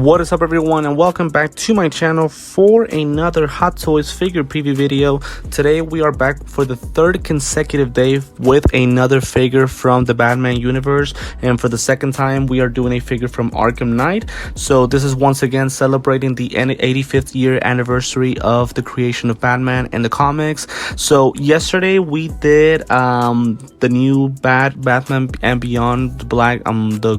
What is up, everyone, and welcome back to my channel for another Hot Toys figure preview video. Today we are back for the third consecutive day with another figure from the Batman universe, and for the second time we are doing a figure from Arkham Knight. So this is once again celebrating the 85th year anniversary of the creation of Batman and the comics. So yesterday we did the new Batman and Beyond the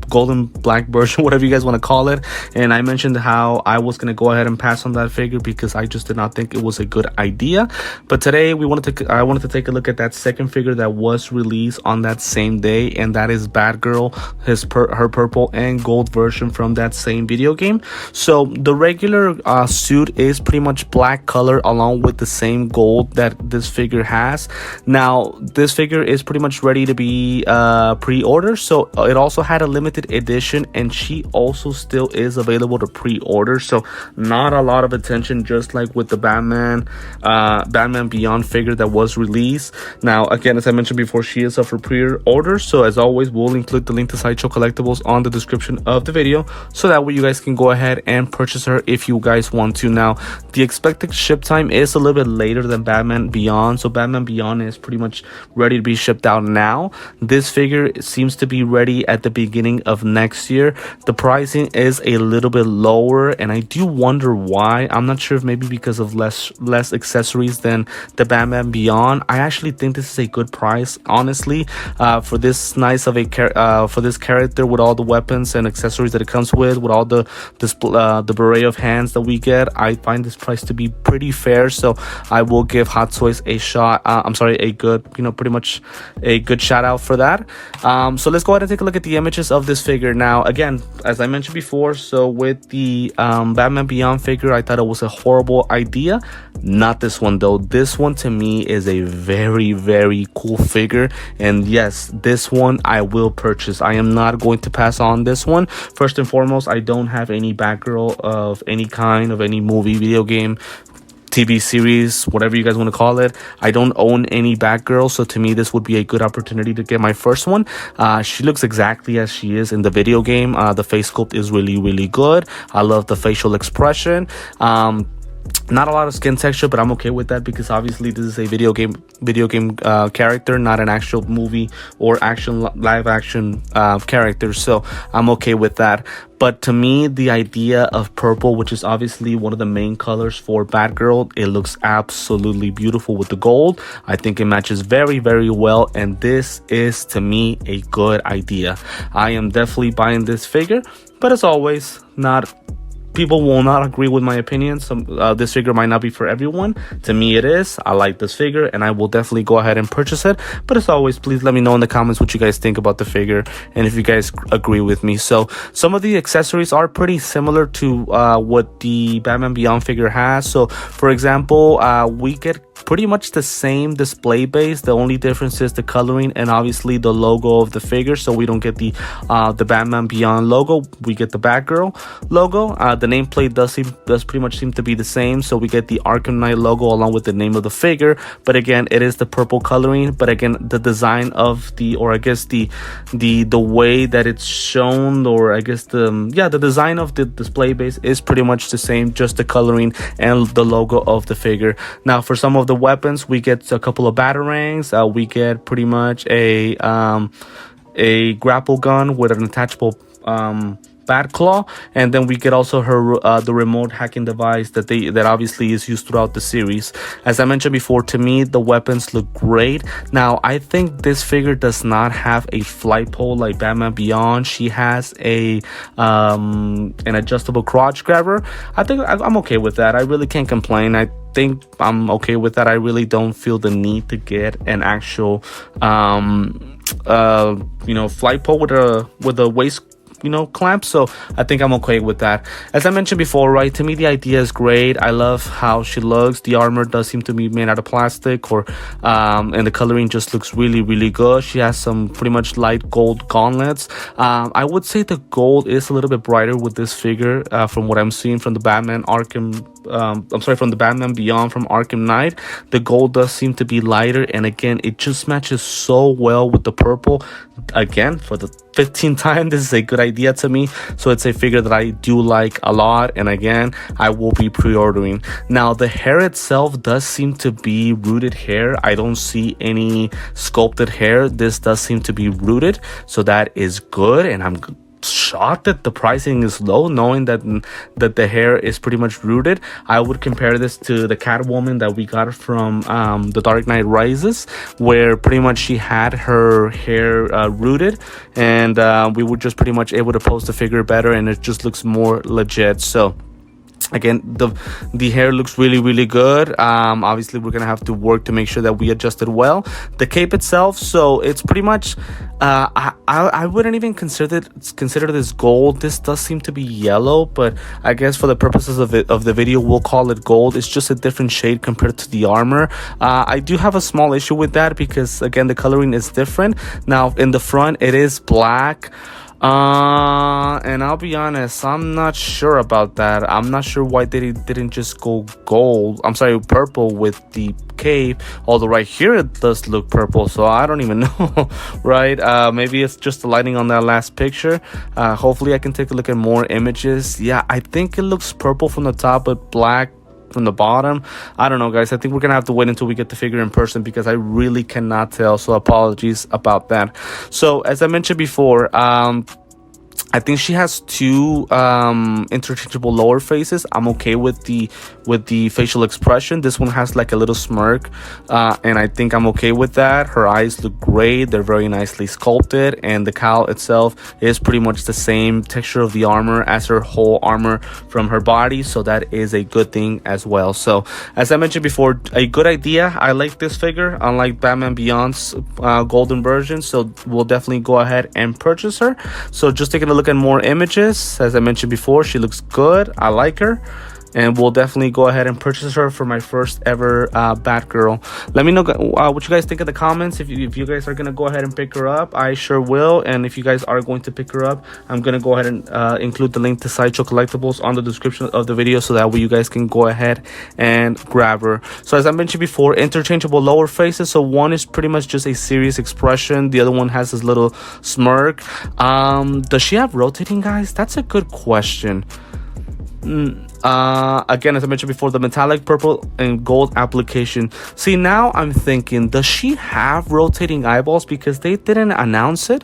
golden black version, whatever you guys want to call it, and I mentioned how I was going to go ahead and pass on that figure because I just did not think it was a good idea. But today I wanted to take a look at that second figure that was released on that same day, and that is Batgirl, her purple and gold version from that same video game. So the regular suit is pretty much black color along with the same gold that this figure has. Now this figure is pretty much ready to be pre-ordered, so it also had a limited edition, and she also still is available to pre-order. So not a lot of attention, just like with the Batman Beyond figure that was released. Now again, as I mentioned before, she is up for pre-order, so as always we'll include the link to Sideshow Collectibles on the description of the video, so that way you guys can go ahead and purchase her if you guys want to. Now the expected ship time is a little bit later than Batman Beyond, so Batman Beyond is pretty much ready to be shipped out now. This figure seems to be ready at the beginning of next year. The pricing is a little bit lower, and I do wonder why. I'm not sure if maybe because of less accessories than the Batman Beyond. I actually think this is a good price, honestly, for this nice of a for this character, with all the weapons and accessories that it comes with all the beret of hands that we get. I find this price to be pretty fair, so I will give Hot Toys a shot. A good, pretty much a good shout out for that. So let's go ahead and take a look at the images of this figure. Now again, as I mentioned before, so with the Batman Beyond figure, I thought it was a horrible idea. Not this one though. This one to me is a very, very cool figure, and yes, this one I will purchase. I am not going to pass on this one. First and foremost, I don't have any Batgirl of any kind, of any movie, video game, TV series, whatever you guys want to call it. I don't own any Batgirl, so to me this would be a good opportunity to get my first one. She looks exactly as she is in the video game. The face sculpt is really, really good. I love the facial expression. Not a lot of skin texture, but I'm okay with that because obviously this is a video game character, not an actual movie or live action character, so I'm okay with that. But to me, the idea of purple, which is obviously one of the main colors for Batgirl, it looks absolutely beautiful with the gold. I think it matches very, very well, and this is to me a good idea. I am definitely buying this figure, but as always, people will not agree with my opinion. This figure might not be for everyone. To me it is. I like this figure, and I will definitely go ahead and purchase it. But as always, please let me know in the comments what you guys think about the figure, and if you guys agree with me. So some of the accessories are pretty similar to what the Batman Beyond figure has. So for example, we get pretty much the same display base. The only difference is the coloring and obviously the logo of the figure. So we don't get the Batman Beyond logo, we get the Batgirl logo. The nameplate does pretty much seem to be the same, so we get the Arkham Knight logo along with the name of the figure. But again, it is the purple coloring. But again, the design of the way that it's shown, or I guess the design of the display base is pretty much the same, just the coloring and the logo of the figure. Now for some of the weapons, we get a couple of batarangs. We get pretty much a grapple gun with an attachable Batclaw, and then we get also her the remote hacking device that obviously is used throughout the series. As I mentioned before, to me the weapons look great. Now I think this figure does not have a flight pole like Batman Beyond. She has an adjustable crotch grabber. I think I'm okay with that. I really can't complain. I think I'm okay with that. I really don't feel the need to get an actual flight pole with a waist clamp, so I think I'm okay with that. As I mentioned before, right, to me the idea is great. I love how she looks. The armor does seem to be made out of plastic, and the coloring just looks really, really good. She has some pretty much light gold gauntlets. I would say the gold is a little bit brighter with this figure from what I'm seeing from the Batman from the Batman Beyond from Arkham Knight. The gold does seem to be lighter, and again, it just matches so well with the purple. Again, for the 15 times, this is a good idea to me. So it's a figure that I do like a lot, and again, I will be pre-ordering. Now the hair itself does seem to be rooted hair. I don't see any sculpted hair. This does seem to be rooted, so that is good, and I'm shocked that the pricing is low, knowing that the hair is pretty much rooted. I would compare this to the Catwoman that we got from The Dark Knight Rises, where pretty much she had her hair rooted, and we were just pretty much able to pose the figure better, and it just looks more legit. So again, the hair looks really good. Obviously we're gonna have to work to make sure that we adjust it well. The cape itself, so it's pretty much I wouldn't even consider this gold. This does seem to be yellow, but I guess for the purposes of the video, we'll call it gold. It's just a different shade compared to the armor. I do have a small issue with that because again, the coloring is different. Now in the front it is black, and I'll be honest, I'm not sure about that. I'm not sure why they didn't just go purple with the cape, although right here it does look purple, so I don't even know. Right, maybe it's just the lighting on that last picture. Hopefully I can take a look at more images. Yeah, I think it looks purple from the top but black from the bottom. I don't know, guys. I think we're gonna have to wait until we get the figure in person because I really cannot tell, so apologies about that. So as I mentioned before, I think she has two interchangeable lower faces. I'm okay with the facial expression. This one has like a little smirk, and I think I'm okay with that. Her eyes look great. They're very nicely sculpted, and the cowl itself is pretty much the same texture of the armor as her whole armor from her body, so that is a good thing as well. So as I mentioned before, a good idea. I like this figure, unlike Batman Beyond's golden version, so we'll definitely go ahead and purchase her. So just taking a look at more images. As I mentioned before, she looks good. I like her, and we'll definitely go ahead and purchase her for my first ever Batgirl. Let me know what you guys think in the comments. If you guys are gonna go ahead and pick her up, I sure will. And if you guys are going to pick her up, I'm gonna go ahead and include the link to Sideshow Collectibles on the description of the video, so that way you guys can go ahead and grab her. So as I mentioned before, interchangeable lower faces. So one is pretty much just a serious expression, the other one has this little smirk. Does she have rotating eyes? That's a good question. Again, as I mentioned before, the metallic purple and gold application. See, now I'm thinking, does she have rotating eyeballs? Because they didn't announce it.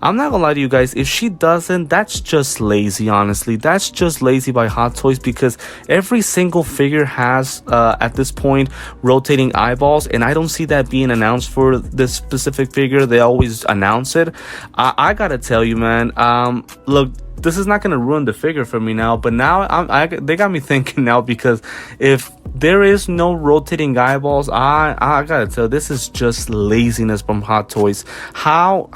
I'm not gonna lie to you guys, if she doesn't, that's just lazy. Honestly, that's just lazy by Hot Toys, because every single figure has at this point rotating eyeballs, and I don't see that being announced for this specific figure. They always announce it. I gotta tell you, man, look, this is not going to ruin the figure for me now, but now they got me thinking now, because if there is no rotating eyeballs, I gotta tell, this is just laziness from Hot Toys. How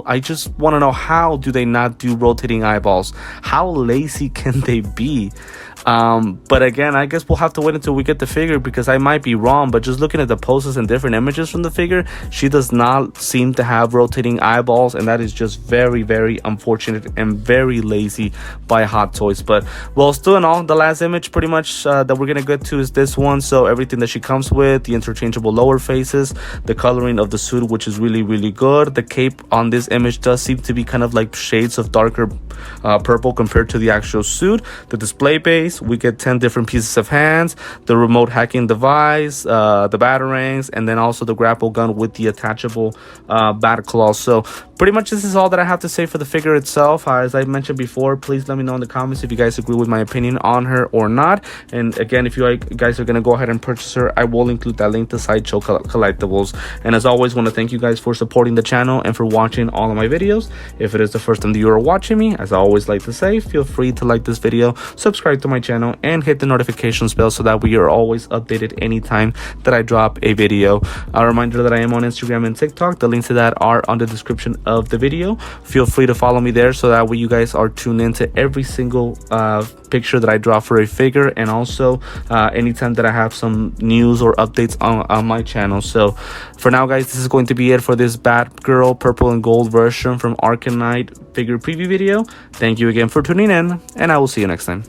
I just want to know, how do they not do rotating eyeballs? How lazy can they be? But again, I guess we'll have to wait until we get the figure, because I might be wrong, but just looking at the posters and different images from the figure, she does not seem to have rotating eyeballs, and that is just very unfortunate and very lazy by Hot Toys. But well, still in all, the last image pretty much that we're gonna get to is this one. So everything that she comes with, the interchangeable lower faces, the coloring of the suit, which is really good. The cape on this image does seem to be kind of like shades of darker purple compared to the actual suit. The display base, we get 10 different pieces of hands, the remote hacking device, the batarangs, and then also the grapple gun with the attachable bat claw. So pretty much this is all that I have to say for the figure itself. As I mentioned before, please let me know in the comments if you guys agree with my opinion on her or not. And again, if you guys are going to go ahead and purchase her, I will include that link to Sideshow Collectibles. And as always, want to thank you guys for supporting the channel and for watching all of my videos. If it is the first time that you are watching me, as I always like to say, feel free to like this video, subscribe to my channel, and hit the notifications bell so that we are always updated anytime that I drop a video. A reminder that I am on Instagram and TikTok. The links to that are on the description of the video. Feel free to follow me there so that way you guys are tuned into every single picture that I drop for a figure, and also anytime that I have some news or updates on my channel. So for now, guys, this is going to be it for this Batgirl purple and gold version from Arkham Knight figure preview video. Thank you again for tuning in, and I will see you next time.